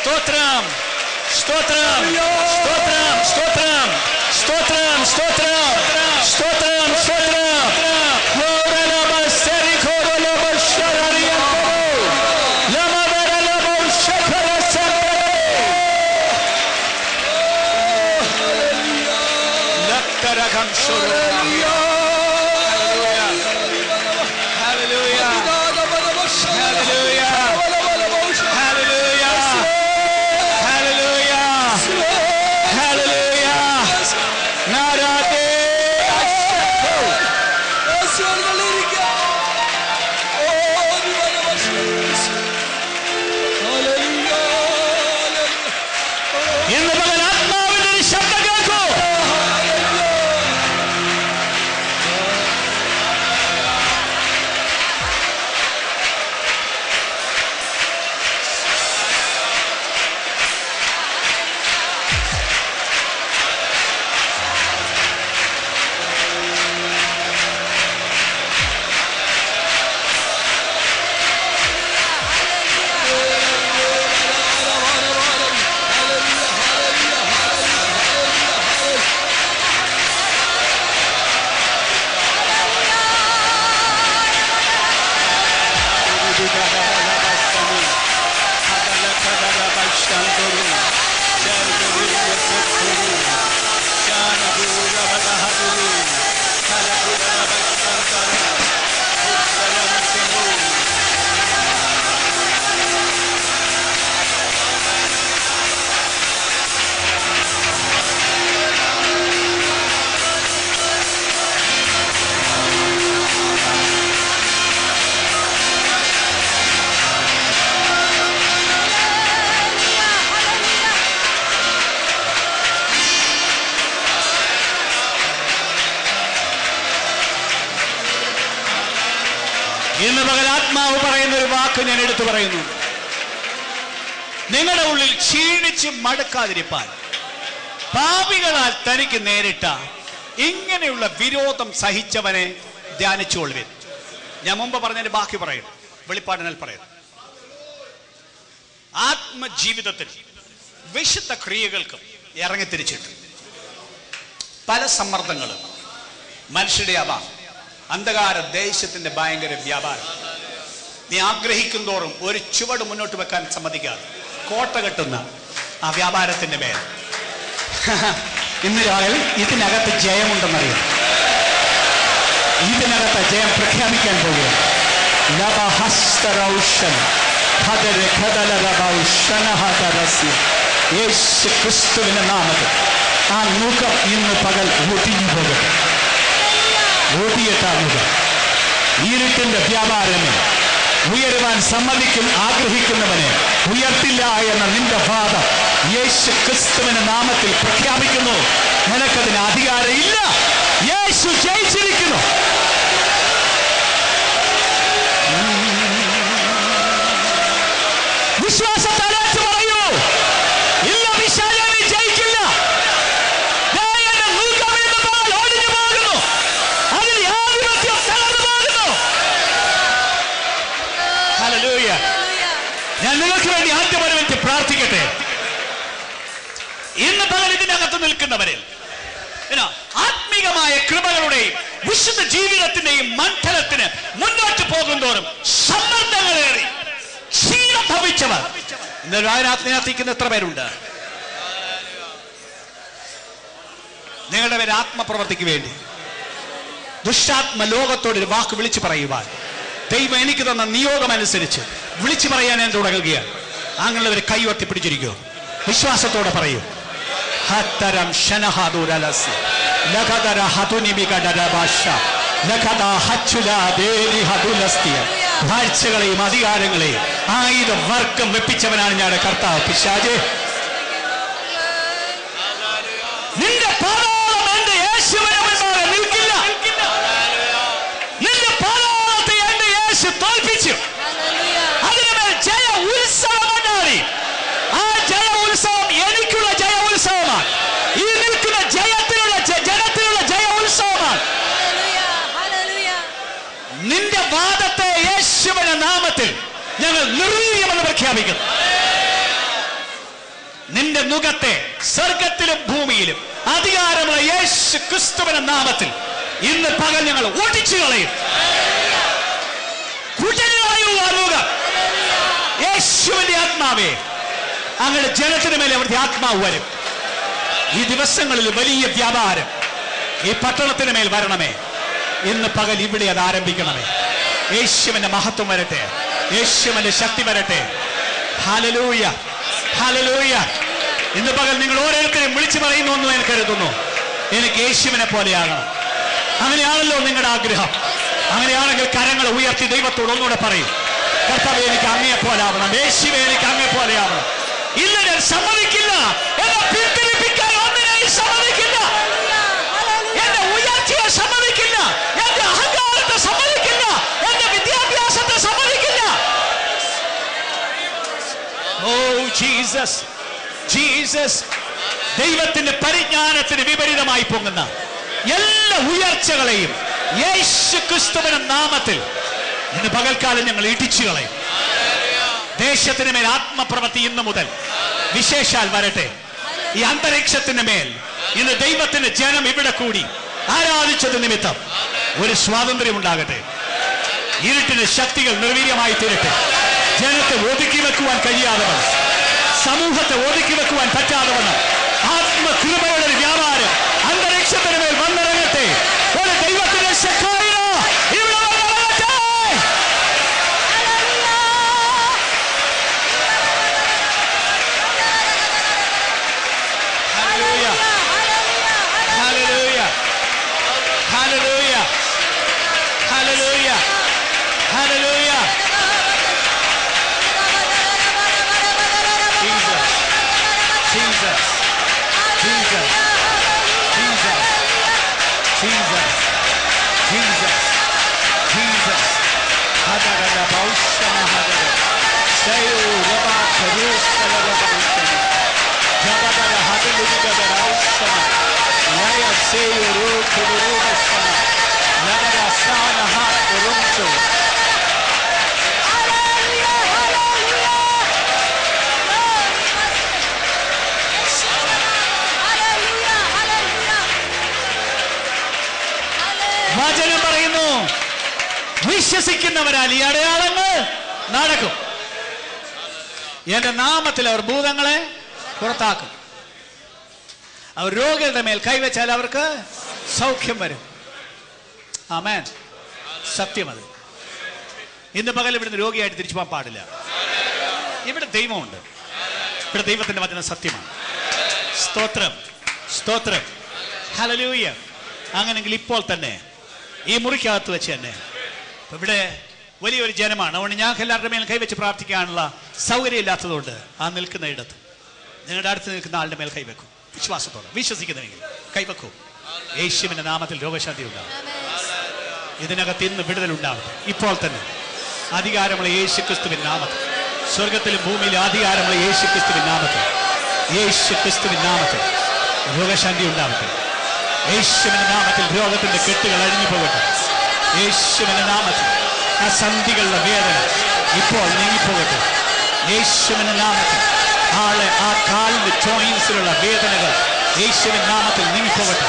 സ്തോത്രം സ്തോത്രം സ്തോത്രം സ്തോത്രം സ്തോത്രം സ്തോത്രം സ്തോത്രം സ്തോത്രം ഇന്ന് പകൽ ആത്മാവ് പറയുന്ന ഒരു വാക്ക് ഞാൻ എടുത്തു പറയുന്നു. നിങ്ങളുടെ ഉള്ളിൽ ക്ഷീണിച്ച് മടുക്കാതിരിപ്പാൻ പാപികളാൽ തനിക്ക് നേരിട്ട ഇങ്ങനെയുള്ള വിരോധം സഹിച്ചവനെ ധ്യാനിച്ചുകൊള്ളുവിൻ. ഞാൻ മുമ്പ് പറഞ്ഞതിന്റെ ബാക്കി പറയുന്നു, വെളിപ്പാടിനാൽ പറയുന്നു. ആത്മജീവിതത്തിൽ വിശുദ്ധ ക്രിയകൾക്കും ഇറങ്ങിത്തിരിച്ചിട്ട് പല സമ്മർദ്ദങ്ങളും, മനുഷ്യരുടെ അന്ധകാര ദേശത്തിന്റെ ഭയങ്കര വ്യാപാരം, നീ ആഗ്രഹിക്കും തോറും ഒരു ചുവട് മുന്നോട്ട് വെക്കാൻ സമ്മതിക്കാതെ കോട്ട കെട്ടുന്ന ആ വ്യാപാരത്തിന്റെ മേൽ ഇന്ന് രാവിലെ ഇതിനകത്ത് ജയമുണ്ടെന്നറിയാം. ഇതിനകത്ത് ജയം പ്രഖ്യാപിക്കാൻ പോകുക. യേശു ക്രിസ്തുവിന്റെ നാമത്തിൽ ആ മുഖം ഇന്ന് പകൽ ഒടിഞ്ഞു പോകട്ടെ. ഓടിയെത്താവുക. ഇരുട്ടിന്റെ വ്യാപാരമേ, ഉയരുവാൻ ആഗ്രഹിക്കുന്നവനെ ഉയർത്തില്ല എന്ന നിന്റെ വാദം യേശു ക്രിസ്തുവിന്റെ നാമത്തിൽ പ്രഖ്യാപിക്കുന്നു. നിനക്കതിന് അധികാരമില്ല. യേശു ജയിച്ചിരിക്കുന്നു. വിശ്വാസത്താൽ പറയൂ, ഇല്ല പിശാചേ, നീ ജയിക്കില്ല. ഞാൻ നിങ്ങൾക്ക് വേണ്ടി ആദ്യമൊരുവൻ പ്രാർത്ഥിക്കട്ടെ. ഇന്ന് പകൽ ഇതിനകത്ത് നിൽക്കുന്നവരിൽ ആത്മീകമായ കൃപകളുടെയും വിശുദ്ധ ജീവിതത്തിന്റെയും മണ്ഡലത്തിന് മുന്നോട്ട് പോകുന്തോറും സമ്മർദ്ദങ്ങളേറി ക്ഷീണം ഭവിച്ചവർ ഇന്ന് രാത്രിക്കുന്ന എത്ര പേരുണ്ട്? നിങ്ങളുടെ പേര് ആത്മപ്രവർത്തിക്ക് വേണ്ടി ദുഷ്ടാത്മ ലോകത്തോടൊരു വാക്ക് വിളിച്ചു പറയുവാൻ ദൈവം എനിക്ക് തന്ന നിയോഗമനുസരിച്ച് വിളിച്ചു പറയാൻ ഞാൻ തുടങ്ങുകയാണ്. അങ്ങനെയുള്ളവർ കൈവത്തി പിടിച്ചിരിക്കോ, വിശ്വാസത്തോടെ പറയൂ. വാഴ്ചകളെയും അധികാരങ്ങളെയും ആയുധ വർക്കം വെപ്പിച്ചവനാണ് ഞാൻ കർത്താവ്. പിശാചേ, നിന്റെ പാതാളം എന്റെ യേശുവിനെ മുൻപാകെ നിൽക്കില്ല. നിന്റെ പാതാളത്തെ എന്റെ യേശു തോൽപ്പിച്ചു. അതിനുമേൽ ജയ ഉത്സവം കൊണ്ടാടി. ആ ജയ ഉത്സവം എനിക്കുള്ള ജയ ഉത്സവമാണ്. ഈ നിൽക്കുന്ന ജനത്തിനുള്ള ജയ ഉത്സവമാണ്. നിന്റെ വാദത്തെ യേശുവിന്റെ നാമത്തിൽ ഞങ്ങൾ നിർവീര്യമെന്ന് പ്രഖ്യാപിക്കുന്നു. നിന്റെ നുകത്തെ സ്വർഗത്തിലും ഭൂമിയിലും അധികാരമുള്ള യേശു ക്രിസ്തുവിന്റെ നാമത്തിൽ ഇന്ന് പകൽ ഞങ്ങൾ ഓടിച്ചു കളയും. യേശുവിന്റെ ആത്മാവേ, അങ്ങനെ ജനത്തിന് മേലെ അവിടുത്തെ ആത്മാവ് വരും. ഈ ദിവസങ്ങളിൽ വലിയ വ്യാപാരം ഈ പട്ടണത്തിന് മേൽ വരണമേ. ഇന്ന് പകൽ ഇവിടെ അത് ആരംഭിക്കണമേ. യേശുവിന്റെ മഹത്വം വരട്ടെ, യേശുവിന്റെ ശക്തി വരട്ടെ. Hallelujah, hallelujah. ഇന്ന് പകൽ നിങ്ങൾ ഓരോരുത്തരെയും വിളിച്ചു പറയുന്നു എന്ന് ഞാൻ കരുതുന്നു. എനിക്ക് യേശുവിനെ പോലെയാകണം. അങ്ങനെയാണല്ലോ നിങ്ങളുടെ ആഗ്രഹം. അങ്ങനെയാണെങ്കിൽ കരങ്ങൾ ഉയർത്തി ദൈവത്തോട് ഒന്നുകൂടെ പറയും, കർത്താവേ എനിക്ക് അങ്ങയെ പോലാവണം, യേശുവേ എനിക്ക് അങ്ങയെ പോലെയാവണം. ഇല്ല, ഞാൻ സമ്മതിക്കില്ല, എന്നെ പിന്തിരിപ്പിക്കാൻ ഒന്നിനെയും സമ്മതിക്കില്ല, എന്റെ ഉയർച്ചയെ സമ്മതിക്കില്ല, എന്റെ അഹങ്കാരത്തെ സമ്മതിക്കില്ല, എന്റെ വിദ്യാഭ്യാസത്തെ സമ്മതിക്കില്ല. Oh Jesus, Jesus. ദൈവത്തിന്റെ പരിജ്ഞാനത്തിന് വിപരീതമായി പൊങ്ങുന്ന എല്ലാ ഉയർച്ചകളെയും യേശു ക്രിസ്തുവിന്റെ നാമത്തിൽ ഇന്ന് പകൽക്കാലം ഞങ്ങൾ ഇടിച്ചു കളയും. ദേശത്തിന് മേൽ ആത്മപ്രവൃത്തി ഇന്ന് മുതൽ വിശേഷാൽ വരട്ടെ. ഈ അന്തരീക്ഷത്തിന് മേൽ ഇന്ന് ദൈവത്തിന്റെ ജനം ഇവിടെ കൂടി ആരാധിച്ചത് നിമിത്തം ഒരു സ്വാതന്ത്ര്യം ഉണ്ടാകട്ടെ. ഇരുട്ടിന്റെ ശക്തികൾ നിർവീര്യമായി തീരട്ടെ. ജനത്തെ ഒതുക്കി വെക്കുവാൻ കഴിയാതെ വണ്ണം, സമൂഹത്തെ ഒതുക്കി വെക്കുവാൻ പറ്റാതെ വണ്ണം ആത്മകൃപയുടെ ഒരു വ്യാപാരം അന്തരീക്ഷത്തിന് മേൽ വന്നിറങ്ങട്ടെ. ഒരു ദൈവത്തിന്റെ ശക്തി വചനം പറയുന്നു, വിശ്വസിക്കുന്നവരാൽ ഈ അടയാളങ്ങൾ നടക്കും. എന്റെ നാമത്തിൽ അവർ ഭൂതങ്ങളെ പുറത്താക്കും. അവർ രോഗികളുടെ മേൽ കൈവച്ചാൽ അവർക്ക് സൗഖ്യം വരും. ആമേൻ. സത്യം അത്. ഇന്ന് പകൽ ഇവിടുന്ന് രോഗിയായിട്ട് തിരിച്ചു പോകാൻ പാടില്ല. ഇവിടെ ദൈവമുണ്ട്. ഇവിടെ ദൈവത്തിന്റെ വചനം സത്യമാണ്. സ്തോത്രം, സ്തോത്രം. ഹല്ലേലൂയ. അങ്ങനെങ്കിൽ ഇപ്പോൾ തന്നെ ഈ മുറിക്കകത്ത് വെച്ച് തന്നെ ഇവിടെ വലിയൊരു ജനമാണ്. അതുകൊണ്ട് ഞങ്ങൾക്ക് എല്ലാവരുടെ മേലും കൈവച്ച് പ്രാർത്ഥിക്കാനുള്ള സൗകര്യം ഇല്ലാത്തതുകൊണ്ട് ആ നിൽക്കുന്ന ഇടത്ത് നിങ്ങളുടെ അടുത്ത് നിൽക്കുന്ന ആളുടെ മേൽ കൈവെക്കും. വിശ്വാസത്തോടെ വിശ്വസിക്കുന്നെങ്കിൽ കൈവെക്കൂ. യേശുവിന്റെ നാമത്തിൽ രോഗശാന്തി ഉണ്ടാവും. ഇതിനകത്ത് ഇന്ന് വിടുതലുണ്ടാവട്ടെ. ഇപ്പോൾ തന്നെ അധികാരമുള്ള യേശു ക്രിസ്തുവിൻ നാമത്തിൽ, സ്വർഗത്തിലും ഭൂമിയിലും അധികാരമുള്ള യേശു ക്രിസ്തുവിൻ നാമത്തിൽ, യേശു ക്രിസ്തുവിൻ നാമത്തിൽ രോഗശാന്തി ഉണ്ടാവട്ടെ. യേശുവിന്റെ നാമത്തിൽ രോഗത്തിന്റെ കെട്ടുകൾ അഴിഞ്ഞു പോകട്ടെ. യേശുവിന്റെ നാമത്തിൽ ആ സന്ധികളുടെ വേദന ഇപ്പോൾ നീങ്ങിപ്പോകട്ടെ. യേശുവിന്റെ നാമത്തിൽ ആ കാലിന്റെ ജോയിൻസിലുള്ള വേദനകൾ യേശുവിൻ നാമത്തിൽ നീങ്ങിപ്പോകട്ടെ.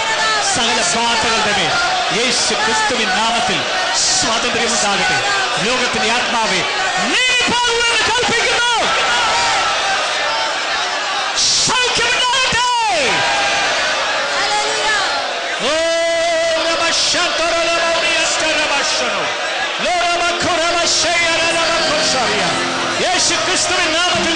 സകല ബാധകളുടെ മേൽ യേശു ക്രിസ്തുവിൻ നാമത്തിൽ സ്വാതന്ത്ര്യമുണ്ടാകട്ടെ. ലോകത്തിന്റെ ആത്മാവെ നീ പോകുമെന്ന് കൽപ്പിക്കുന്നു. യേശു ക്രിസ്തുവിൻ നാമത്തിൽ